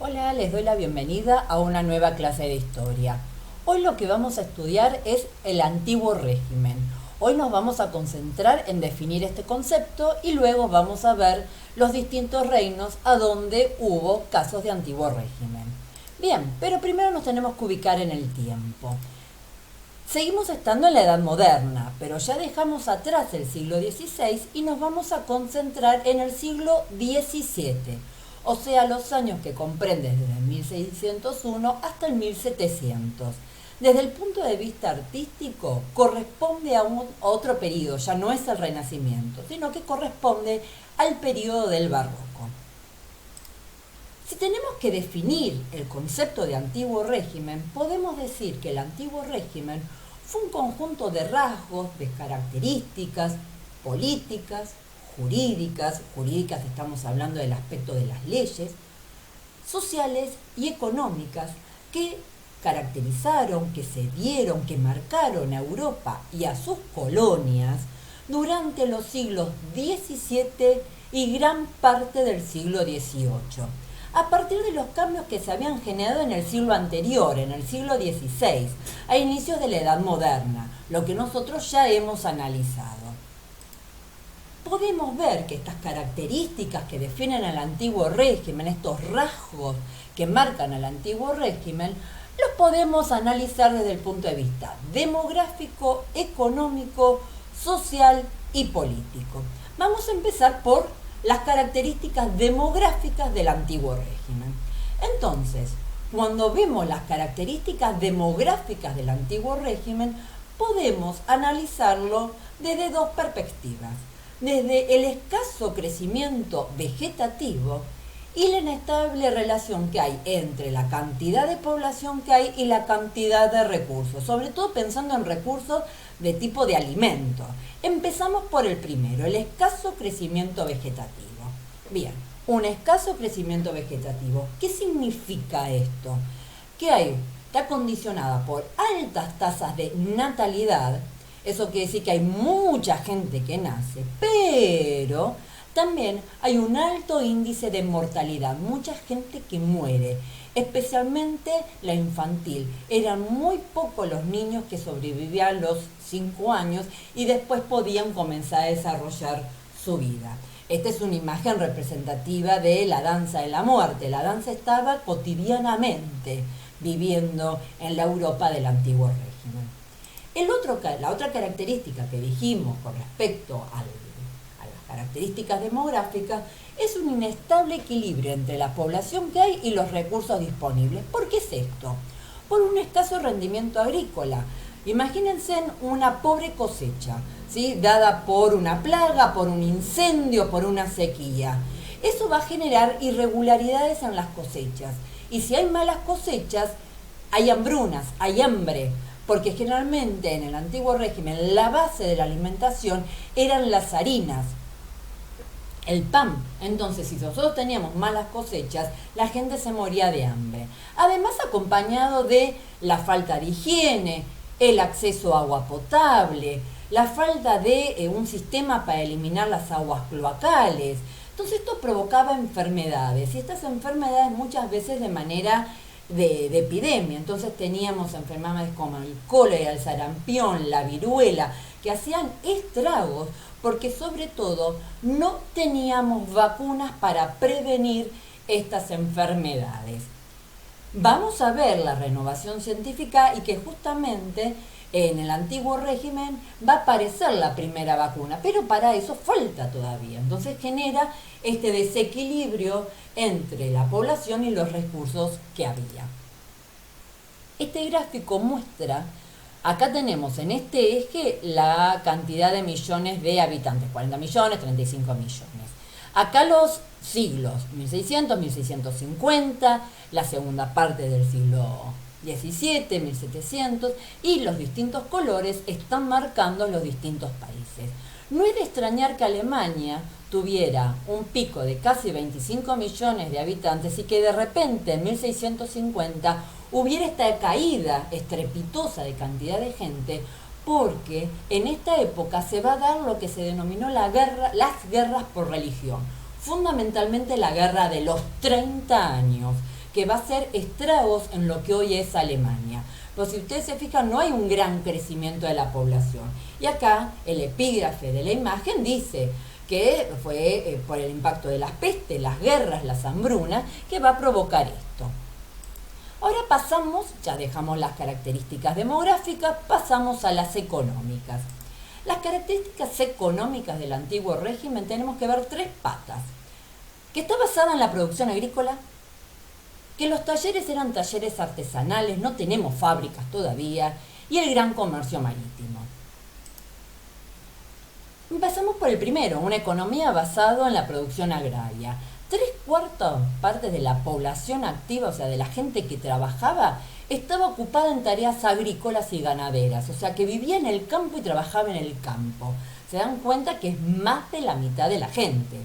Hola, les doy la bienvenida a una nueva clase de historia. Hoy lo que vamos a estudiar es el antiguo régimen. Hoy nos vamos a concentrar en definir este concepto y luego vamos a ver los distintos reinos a donde hubo casos de antiguo régimen. Bien, pero primero nos tenemos que ubicar en el tiempo. Seguimos estando en la Edad Moderna, pero ya dejamos atrás el siglo XVI y nos vamos a concentrar en el siglo XVII, o sea, los años que comprenden desde 1601 hasta el 1700. Desde el punto de vista artístico, corresponde a otro periodo, ya no es el Renacimiento, sino que corresponde al periodo del Barroco. Si tenemos que definir el concepto de antiguo régimen, podemos decir que el antiguo régimen fue un conjunto de rasgos, de características políticas, jurídicas estamos hablando del aspecto de las leyes, sociales y económicas que caracterizaron, que se dieron, que marcaron a Europa y a sus colonias durante los siglos XVII y gran parte del siglo XVIII. A partir de los cambios que se habían generado en el siglo anterior, en el siglo XVI, a inicios de la Edad Moderna, lo que nosotros ya hemos analizado. Podemos ver que estas características que definen al antiguo régimen, estos rasgos que marcan al antiguo régimen, los podemos analizar desde el punto de vista demográfico, económico, social y político. Vamos a empezar por las características demográficas del antiguo régimen. Entonces, cuando vemos las características demográficas del antiguo régimen, podemos analizarlo desde dos perspectivas. Desde el escaso crecimiento vegetativo y la inestable relación que hay entre la cantidad de población que hay y la cantidad de recursos, sobre todo pensando en recursos de tipo de alimento. Empezamos por el primero, el escaso crecimiento vegetativo. Bien, un escaso crecimiento vegetativo. ¿Qué significa esto? Que está condicionada por altas tasas de natalidad. Eso quiere decir que hay mucha gente que nace, pero también hay un alto índice de mortalidad, mucha gente que muere, especialmente la infantil. Eran muy pocos los niños que sobrevivían los 5 años y después podían comenzar a desarrollar su vida. Esta es una imagen representativa de la danza de la muerte. La danza estaba cotidianamente viviendo en la Europa del antiguo régimen. La otra característica que dijimos con respecto a las características demográficas es un inestable equilibrio entre la población que hay y los recursos disponibles. ¿Por qué es esto? Por un escaso rendimiento agrícola. Imagínense una pobre cosecha, ¿sí? Dada por una plaga, por un incendio, por una sequía. Eso va a generar irregularidades en las cosechas. Y si hay malas cosechas, hay hambrunas, hay hambre. Porque generalmente en el antiguo régimen la base de la alimentación eran las harinas, el pan. Entonces, si nosotros teníamos malas cosechas, la gente se moría de hambre. Además, acompañado de la falta de higiene, el acceso a agua potable, la falta de un sistema para eliminar las aguas cloacales. Entonces, esto provocaba enfermedades, y estas enfermedades muchas veces de manera de epidemia. Entonces teníamos enfermedades como el cólera, el sarampión, la viruela, que hacían estragos porque sobre todo no teníamos vacunas para prevenir estas enfermedades. Vamos a ver la renovación científica y que justamente en el antiguo régimen va a aparecer la primera vacuna, pero para eso falta todavía. Entonces genera este desequilibrio entre la población y los recursos que había. Este gráfico muestra, acá tenemos en este eje la cantidad de millones de habitantes, 40 millones, 35 millones. Acá los siglos, 1600, 1650, la segunda parte del siglo XVII, 1700, y los distintos colores están marcando los distintos países. No es de extrañar que Alemania tuviera un pico de casi 25 millones de habitantes y que de repente en 1650 hubiera esta caída estrepitosa de cantidad de gente, porque en esta época se va a dar lo que se denominó las guerras por religión, fundamentalmente la guerra de los 30 años, que va a hacer estragos en lo que hoy es Alemania. Pues si ustedes se fijan, no hay un gran crecimiento de la población. Y acá el epígrafe de la imagen dice que fue por el impacto de las pestes, las guerras, las hambrunas, que va a provocar esto. Ahora pasamos, ya dejamos las características demográficas, pasamos a las económicas. Las características económicas del antiguo régimen tenemos que ver 3 patas. Que está basada en la producción agrícola, que los talleres eran talleres artesanales, no tenemos fábricas todavía, y el gran comercio marítimo. Empezamos por el primero, una economía basada en la producción agraria. 3/4 partes de la población activa, o sea, de la gente que trabajaba, estaba ocupada en tareas agrícolas y ganaderas, o sea, que vivía en el campo y trabajaba en el campo. Se dan cuenta que es más de la mitad de la gente.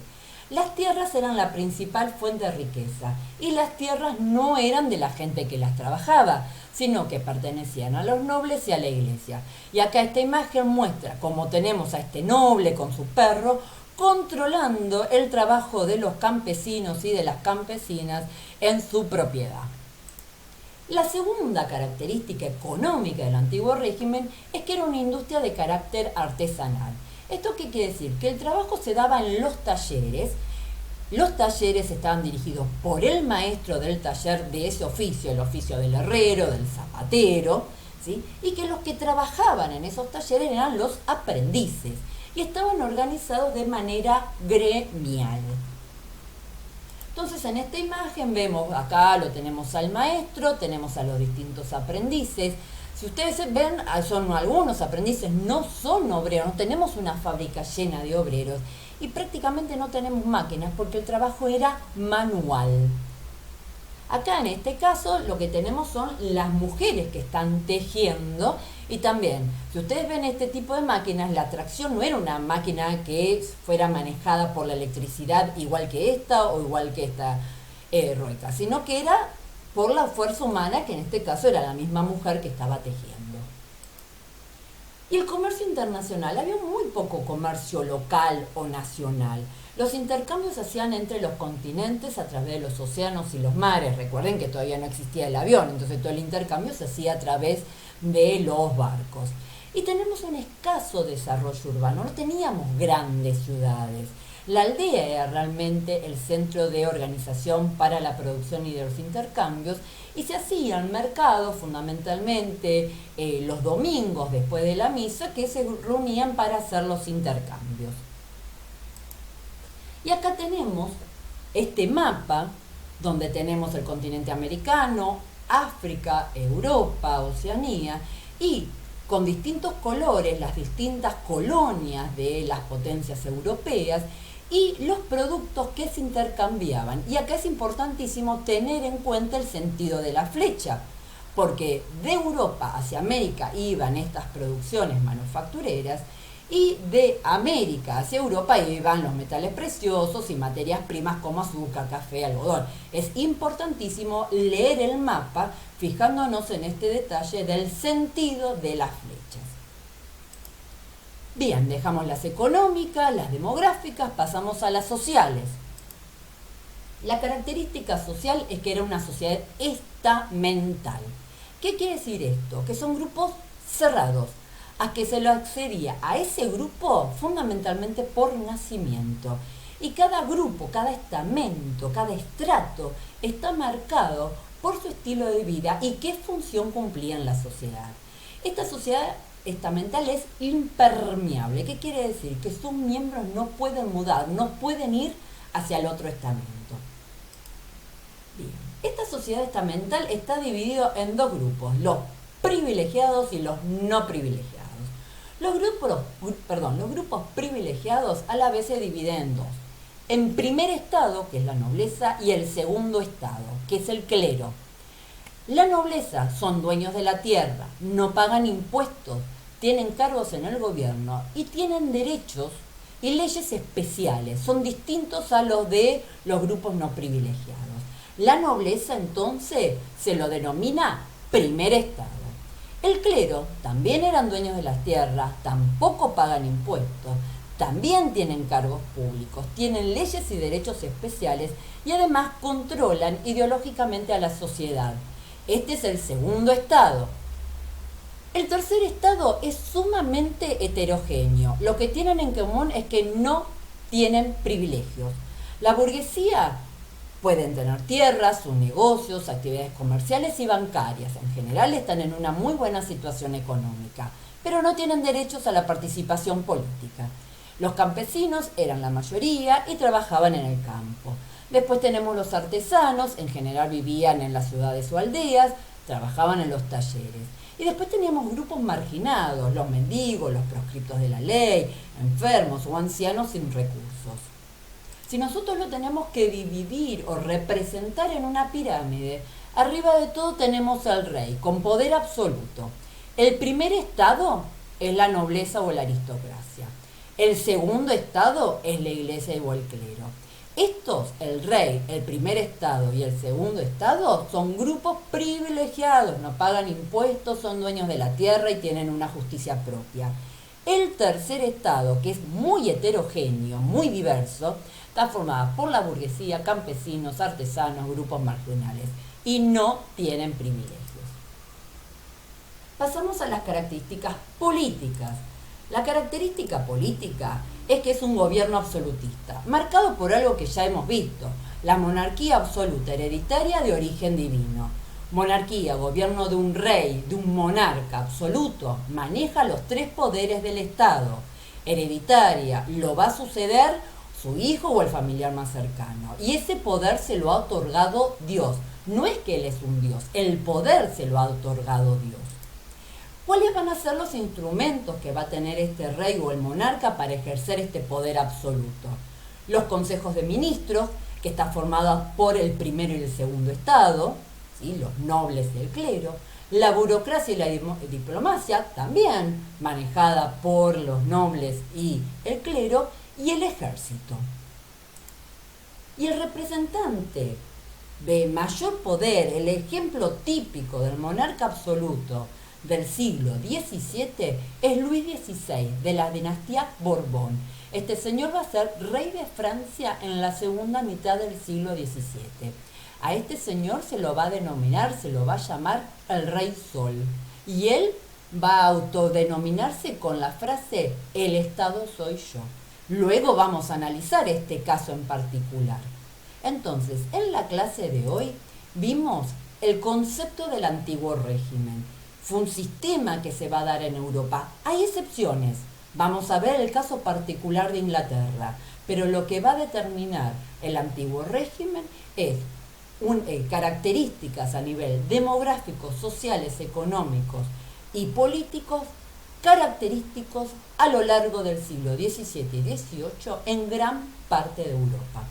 Las tierras eran la principal fuente de riqueza y las tierras no eran de la gente que las trabajaba, sino que pertenecían a los nobles y a la iglesia. Y acá esta imagen muestra cómo tenemos a este noble con su perro controlando el trabajo de los campesinos y de las campesinas en su propiedad. La segunda característica económica del antiguo régimen es que era una industria de carácter artesanal. ¿Esto qué quiere decir? Que el trabajo se daba en los talleres. Los talleres estaban dirigidos por el maestro del taller de ese oficio, el oficio del herrero, del zapatero, ¿sí? Y que los que trabajaban en esos talleres eran los aprendices y estaban organizados de manera gremial. Entonces en esta imagen vemos, acá lo tenemos al maestro, tenemos a los distintos aprendices. Si ustedes ven, son algunos aprendices, no son obreros, no tenemos una fábrica llena de obreros y prácticamente no tenemos máquinas porque el trabajo era manual. Acá en este caso lo que tenemos son las mujeres que están tejiendo y también, si ustedes ven este tipo de máquinas, la tracción no era una máquina que fuera manejada por la electricidad igual que esta o igual que esta rueca, sino que era por la fuerza humana, que en este caso era la misma mujer que estaba tejiendo. Y el comercio internacional, había muy poco comercio local o nacional. Los intercambios se hacían entre los continentes a través de los océanos y los mares. Recuerden que todavía no existía el avión, entonces todo el intercambio se hacía a través de los barcos. Y tenemos un escaso desarrollo urbano, no teníamos grandes ciudades. La aldea era realmente el centro de organización para la producción y de los intercambios y se hacían mercados fundamentalmente los domingos después de la misa que se reunían para hacer los intercambios. Y acá tenemos este mapa donde tenemos el continente americano, África, Europa, Oceanía y con distintos colores las distintas colonias de las potencias europeas y los productos que se intercambiaban. Y acá es importantísimo tener en cuenta el sentido de la flecha, porque de Europa hacia América iban estas producciones manufactureras y de América hacia Europa iban los metales preciosos y materias primas como azúcar, café, algodón. Es importantísimo leer el mapa fijándonos en este detalle del sentido de las flechas. Bien, dejamos las económicas, las demográficas, pasamos a las sociales. La característica social es que era una sociedad estamental. ¿Qué quiere decir esto? Que son grupos cerrados, a que se lo accedía a ese grupo fundamentalmente por nacimiento. Y cada grupo, cada estamento, cada estrato está marcado por su estilo de vida y qué función cumplía en la sociedad. Esta sociedad estamental es impermeable. ¿Qué quiere decir? Que sus miembros no pueden mudar, no pueden ir hacia el otro estamento. Bien. Esta sociedad estamental está dividida en 2 grupos, los privilegiados y los no privilegiados. Los grupos privilegiados a la vez se dividen en 2. En primer estado, que es la nobleza, y el segundo estado, que es el clero. La nobleza son dueños de la tierra, no pagan impuestos, tienen cargos en el gobierno y tienen derechos y leyes especiales. Son distintos a los de los grupos no privilegiados. La nobleza entonces se lo denomina primer estado. El clero también eran dueños de las tierras, tampoco pagan impuestos, también tienen cargos públicos, tienen leyes y derechos especiales y además controlan ideológicamente a la sociedad. Este es el segundo estado. El tercer estado es sumamente heterogéneo. Lo que tienen en común es que no tienen privilegios. La burguesía pueden tener tierras, sus negocios, actividades comerciales y bancarias. En general están en una muy buena situación económica, pero no tienen derechos a la participación política. Los campesinos eran la mayoría y trabajaban en el campo. Después tenemos los artesanos, en general vivían en las ciudades o aldeas, trabajaban en los talleres. Y después teníamos grupos marginados, los mendigos, los proscriptos de la ley, enfermos o ancianos sin recursos. Si nosotros lo tenemos que dividir o representar en una pirámide, arriba de todo tenemos al rey, con poder absoluto. El primer estado es la nobleza o la aristocracia. El segundo estado es la iglesia o el clero. Estos, el rey, el primer estado y el segundo estado, son grupos privilegiados, no pagan impuestos, son dueños de la tierra y tienen una justicia propia. El tercer estado, que es muy heterogéneo, muy diverso, está formado por la burguesía, campesinos, artesanos, grupos marginales y no tienen privilegios. Pasamos a las características políticas. La característica política es que es un gobierno absolutista, marcado por algo que ya hemos visto, la monarquía absoluta hereditaria de origen divino. Monarquía, gobierno de un rey, de un monarca absoluto, maneja los tres poderes del Estado. Hereditaria, lo va a suceder su hijo o el familiar más cercano. Y ese poder se lo ha otorgado Dios. No es que él es un Dios, el poder se lo ha otorgado Dios. ¿Cuáles van a ser los instrumentos que va a tener este rey o el monarca para ejercer este poder absoluto? Los consejos de ministros, que está formado por el primero y el segundo estado, ¿sí? Los nobles y el clero. La burocracia y la diplomacia, también manejada por los nobles y el clero, y el ejército. Y el representante de mayor poder, el ejemplo típico del monarca absoluto del siglo XVII es Luis XVI, de la dinastía Borbón. Este señor va a ser rey de Francia en la segunda mitad del siglo XVII. A este señor se lo va a denominar, se lo va a llamar el Rey Sol. Y él va a autodenominarse con la frase, el Estado soy yo. Luego vamos a analizar este caso en particular. Entonces, en la clase de hoy vimos el concepto del antiguo régimen. Fue un sistema que se va a dar en Europa. Hay excepciones. Vamos a ver el caso particular de Inglaterra. Pero lo que va a determinar el antiguo régimen es características a nivel demográficos, sociales, económicos y políticos característicos a lo largo del siglo XVII y XVIII en gran parte de Europa.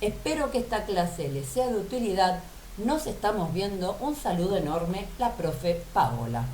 Espero que esta clase les sea de utilidad. Nos estamos viendo. Un saludo enorme, la profe Paola.